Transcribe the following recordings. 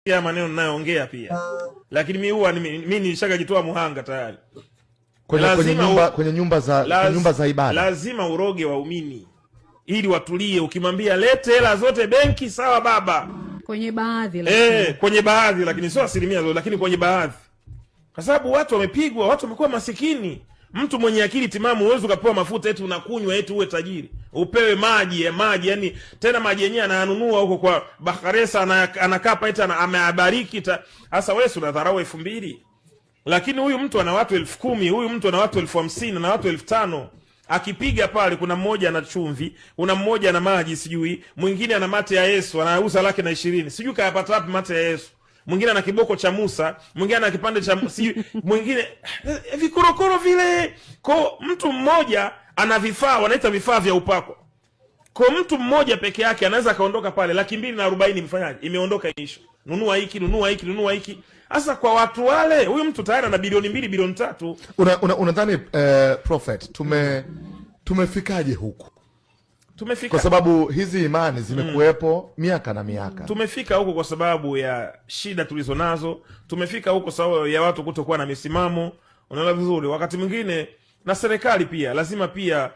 ya maneno ninayoongea pia. Lakini mimi nilishakajitoa muhanga tayari. Kwenye nyumba za ibada. Lazima uroge waumini ili watulie. Ukimwambia lete hela zote benki, sawa baba. Kwenye baadhi lakini. Kwenye baadhi lakini sio asilimia zote, lakini kwenye baadhi. Kwa sababu watu wamepigwa, watu wamekuwa masikini. Mtu mwenye akili timamu huwezi ukapewa mafuta eti unakunywa eti uwe tajiri. Upewe maji yani tena maji yenyewe ananunua huko kwa Bakhresa, anakapa eti ameabariki. Sasa wewe unadharau 2000. Lakini huyu mtu ana watu 10,000, huyu mtu ana watu 50,000 na watu 5,000. Akipiga pale, kuna mmoja ana chumvi, kuna mmoja ana maji sijui, mwingine ana mate ya Yesu, anauza 120,000. Sijui kayapata wapi mate ya Yesu. Mwingine ana kiboko cha Musa, mwingine ana kipande cha sijui, mwingine vikorokoro vile. Kwa mtu mmoja ana vifaa, wanaita vifaa vya upako. Kwa mtu mmoja peke yake anaweza kaondoka pale 240,000 mfanyaje? Imeondoka isho. Nunua hiki, nunua hiki, nunua hiki. Sasa kwa watu wale, huyu mtu tayari ana bilioni 2, bilioni 3. Unadhani Prophet, tumefikaje huku? Tumefika kwa sababu hizi imani zimekuwepo miaka na miaka. Tumefika huko kwa sababu ya shida tulizonazo. Tumefika huko sababu ya watu kutokuwa na misimamo. Unaona vizuri, wakati mwingine na serikali pia lazima pia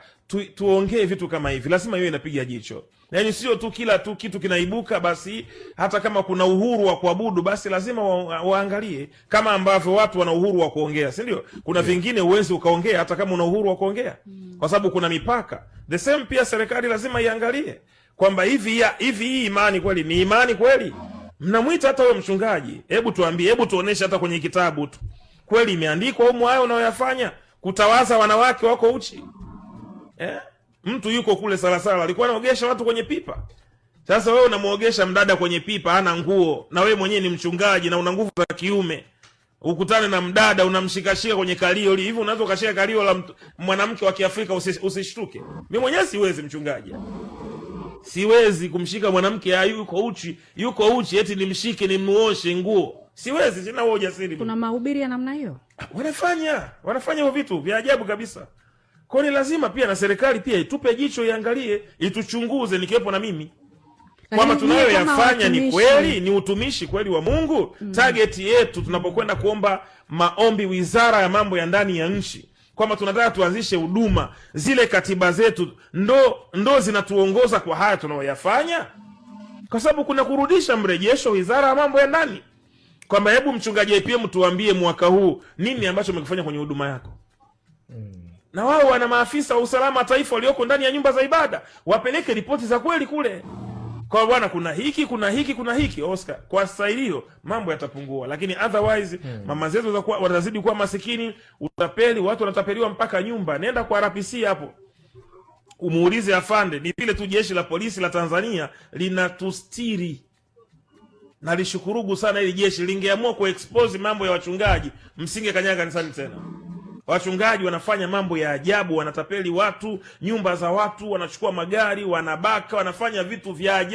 tuongee vitu kama hivi. Lazima iwe inapiga jicho. Yaani sio tu kila kitu kinaibuka basi, hata kama kuna uhuru wa kuabudu basi lazima waangalie kama ambavyo watu wana uhuru wa kuongea, si ndio? Kuna vingine uwezi ukaongea hata kama una uhuru wa kuongea. Kwa sababu kuna mipaka. The same pia serikali lazima iangalie kwamba hivi hii imani kweli ni imani kweli? Mnamuita hata wewe mchungaji, hebu tuambie, hebu tuoneshe hata kwenye kitabu tu. Kweli imeandikwa huko hayo unayoyafanya? Kutawaza wanawake wako uchi. Mtu yuko kule Salasala alikuwa anaogesha watu kwenye pipa. Sasa wewe unamuogesha mdada kwenye pipa, hana nguo, na wewe mwenyewe ni mchungaji na una nguvu za kiume. Ukutane na mdada unamshikashika kwenye kalio hivi, unaweza ukashika kalio la mwanamke wa Kiafrika usishtuke? Mimi mwenyewe siwezi, mchungaji. Siwezi kumshika mwanamke yuko uchi eti nimshike nimuoshe nguo. Siwezi, sina huo ujasiri. Kuna mahubiri ya namna hiyo. Wanafanya hivyo vitu vya ajabu kabisa. Kwa ni lazima pia na serikali pia itupe jicho, iangalie, ituchunguze nikiwepo na mimi. Kwamba tunayoyafanya ni kweli, ni utumishi kweli wa Mungu. Target yetu tunapokwenda kuomba maombi Wizara ya Mambo ya Ndani ya nchi, kwamba tunataka tuanzishe huduma, zile katiba zetu ndo zinatuongoza kwa haya tunayoyafanya. Kwa sababu kuna kurudisha mrejesho Wizara ya Mambo ya Ndani. Kwamba hebu mchungaji IPM tuambie mwaka huu nini ambacho umekifanya kwenye huduma yako. Na wao wana maafisa wa usalama taifa walioko ndani ya nyumba za ibada, wapeleke ripoti za kweli kule. Kwa bwana kuna hiki Oscar. Kwa staili hiyo mambo yatapungua, lakini otherwise mama zetu watazidi kuwa masikini, utapeli, watu wanatapeliwa mpaka nyumba. Nenda kwa RPC hapo. Umuulize afande, ni vile tu jeshi la polisi la Tanzania linatustiri. Na lishukurugu sana ili jeshi lingeamua kuexpose mambo ya wachungaji, msinge kanyaga kanisani tena. Wachungaji wanafanya mambo ya ajabu, wanatapeli watu, nyumba za watu, wanachukua magari, wanabaka, wanafanya vitu vya ajabu.